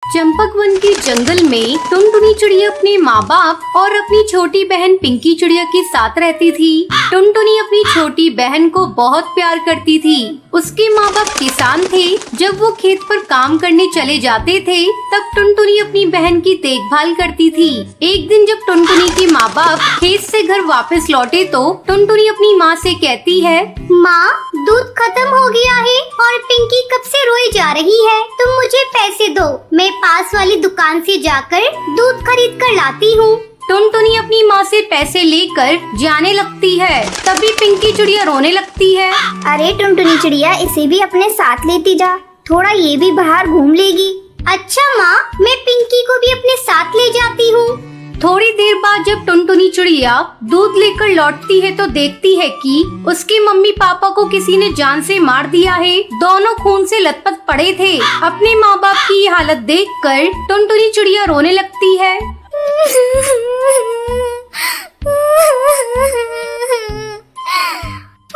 चंपकवन के जंगल में टुनटुनी चिड़िया अपने माँ बाप और अपनी छोटी बहन पिंकी चिड़िया के साथ रहती थी। टुनटुनी अपनी छोटी बहन को बहुत प्यार करती थी। उसके माँ बाप किसान थे। जब वो खेत पर काम करने चले जाते थे तब टुनटुनी अपनी बहन की देखभाल करती थी। एक दिन जब टुनटुनी के माँ बाप खेत से घर वापस लौटे तो टुनटुनी अपनी माँ से कहती है, माँ, दूध खत्म हो गया है और पिंकी कब से रोई जा रही है। तुम मुझे पैसे दो, मैं पास वाली दुकान से जाकर दूध खरीद कर लाती हूँ। टुनटुनी अपनी माँ से पैसे लेकर जाने लगती है। तभी पिंकी चिड़िया रोने लगती है। अरे टुनटुनी चिड़िया, इसे भी अपने साथ लेती जा, थोड़ा ये भी बाहर घूम लेगी। अच्छा माँ, मैं पिंकी को भी अपने साथ ले जाती हूँ। थोड़ी देर बाद जब टुनटुनी चिड़िया दूध लेकर लौटती है तो देखती है कि उसके मम्मी पापा को किसी ने जान से मार दिया है। दोनों खून से लथपथ पड़े थे। अपने माँ बाप की ये हालत देखकर टुनटुनी चिड़िया रोने लगती है।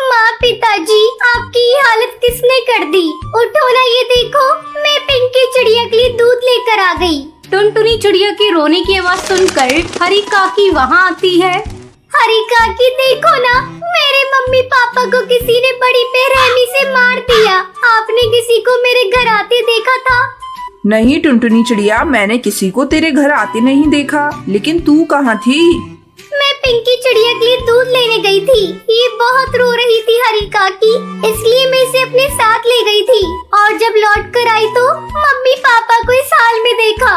माँ, पिताजी, आपकी ये हालत किसने कर दी? उठो ना, ये देखो, मैं पिंकी चिड़िया के लिए दूध लेकर आ गई। टुनटुनी चिड़िया के रोने की आवाज सुनकर हरी काकी वहाँ आती है। हरी काकी, देखो ना, मेरे मम्मी पापा को किसी ने बड़ी बेरहमी से मार दिया। आपने किसी को मेरे घर आते देखा था? नहीं टुनटुनी चिड़िया, मैंने किसी को तेरे घर आते नहीं देखा। लेकिन तू कहाँ थी? मैं पिंकी चिड़िया के लिए दूध लेने गई थी। ये बहुत रो रही थी हरी काकी, इसलिए मैं इसे अपने साथ ले गई थी। और जब लौट कर आई तो मम्मी पापा को इस हाल में देखा।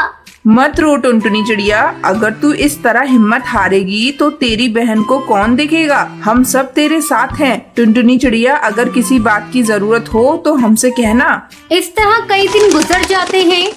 मत रो टुनटुनी चिड़िया, अगर तू इस तरह हिम्मत हारेगी तो तेरी बहन को कौन देखेगा? हम सब तेरे साथ हैं। टुनटुनी चिड़िया, अगर किसी बात की जरूरत हो तो हमसे कहना। इस तरह कई दिन गुजर जाते हैं।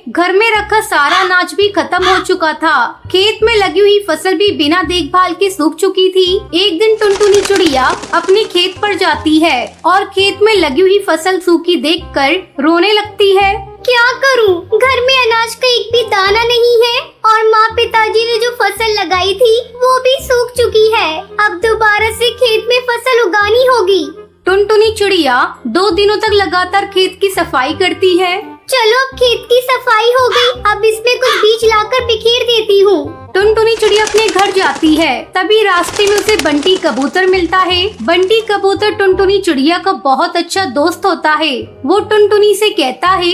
घर में रखा सारा अनाज भी खत्म हो चुका था। खेत में लगी हुई फसल भी बिना देखभाल के सूख चुकी थी। एक दिन टुनटुनी चिड़िया अपने खेत पर जाती है और खेत में लगी हुई फसल सूखी देखकर रोने लगती है। क्या करूं? घर में अनाज का एक भी दाना नहीं है और माँ पिताजी ने जो फसल लगाई थी वो भी सूख चुकी है। अब दोबारा से खेत में फसल उगानी होगी। टुनटुनी चिड़िया 2 दिनों तक लगातार खेत की सफाई करती है। चलो, अब खेत की सफाई हो गई, अब इसमें कुछ बीज लाकर बिखेर देती हूँ। टुनटुनी चिड़िया अपने घर जाती है। तभी रास्ते में उसे बंटी कबूतर मिलता है। बंटी कबूतर टुनटुनी चिड़िया का बहुत अच्छा दोस्त होता है। वो टुनटुनी से कहता है,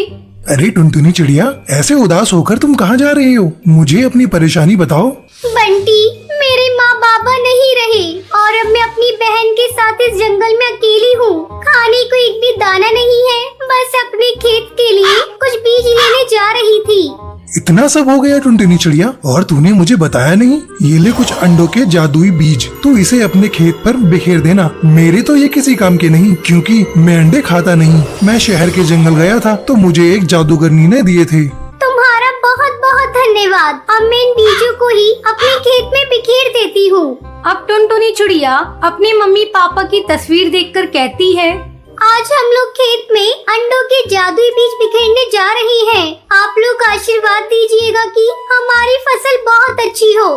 अरे टुनटुनी चिड़िया, ऐसे उदास होकर तुम कहाँ जा रही हो? मुझे अपनी परेशानी बताओ। बंटी, मेरे माँ बाबा नहीं रहे और अब मैं अपनी बहन के साथ इस जंगल में अकेली हूँ। खाने को एक भी दाना नहीं है, बस अपने खेत के लिए कुछ बीज लेने जा रही थी। इतना सब हो गया टुनटुनी चिड़िया, और तूने मुझे बताया नहीं? ये ले कुछ अंडों के जादुई बीज, तू इसे अपने खेत पर बिखेर देना। मेरे तो ये किसी काम के नहीं, क्योंकि मैं अंडे खाता नहीं। मैं शहर के जंगल गया था तो मुझे एक जादूगरनी ने दिए थे। तुम्हारा बहुत बहुत धन्यवाद। अब मैं इन बीजों को ही अपने खेत में बिखेर देती हूँ। अब टुनटुनी चिड़िया अपने मम्मी पापा की तस्वीर देखकर कहती है, आज हम लोग खेत में अंडों के जादुई बीज बिखेरने जा रहे हैं। आप लोग आशीर्वाद दीजिएगा कि हमारी फसल बहुत अच्छी हो।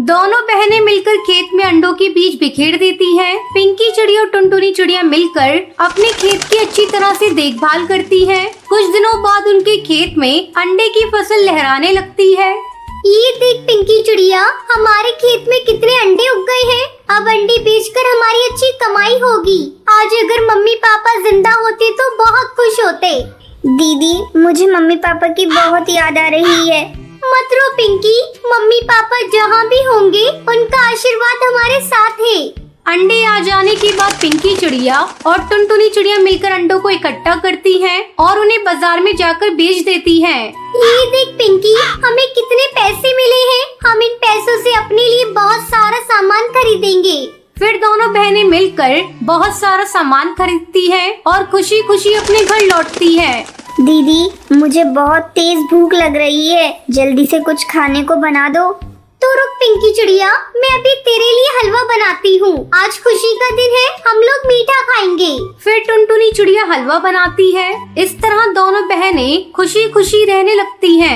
दोनों बहनें मिलकर खेत में अंडों के बीज बिखेर देती हैं। पिंकी चिड़िया और टुनटुनी चिड़िया मिलकर अपने खेत की अच्छी तरह से देखभाल करती हैं। कुछ दिनों बाद उनके खेत में अंडे की फसल लहराने लगती है। ये देख पिंकी चिड़िया, हमारे खेत में कितने अंडे उग गए हैं। अब अंडे बेचकर हमारी अच्छी कमाई होगी। आज अगर मम्मी पापा जिंदा होते तो बहुत खुश होते। दीदी, मुझे मम्मी पापा की बहुत याद आ रही है। मत रो पिंकी, मम्मी पापा जहाँ भी होंगे उनका आशीर्वाद हमारे साथ है। अंडे आ जाने के बाद पिंकी चिड़िया और टुनटुनी चिड़िया मिलकर अंडों को इकट्ठा करती हैं और उन्हें बाजार में जाकर बेच देती हैं। ये देख पिंकी, हमें कितने पैसे मिले हैं। हम इन पैसों से अपने लिए बहुत सारा सामान खरीदेंगे। फिर दोनों बहनें मिलकर बहुत सारा सामान खरीदती हैं और खुशी खुशी अपने घर लौटती हैं। दीदी, मुझे बहुत तेज भूख लग रही है, जल्दी से कुछ खाने को बना दो। तो रुक पिंकी चिड़िया, मैं अभी तेरे लिए हलवा बनाती हूँ। आज खुशी का दिन है, हम लोग मीठा खाएंगे। फिर टुनटुनी चिड़िया हलवा बनाती है। इस तरह दोनों बहनें खुशी खुशी रहने लगती हैं।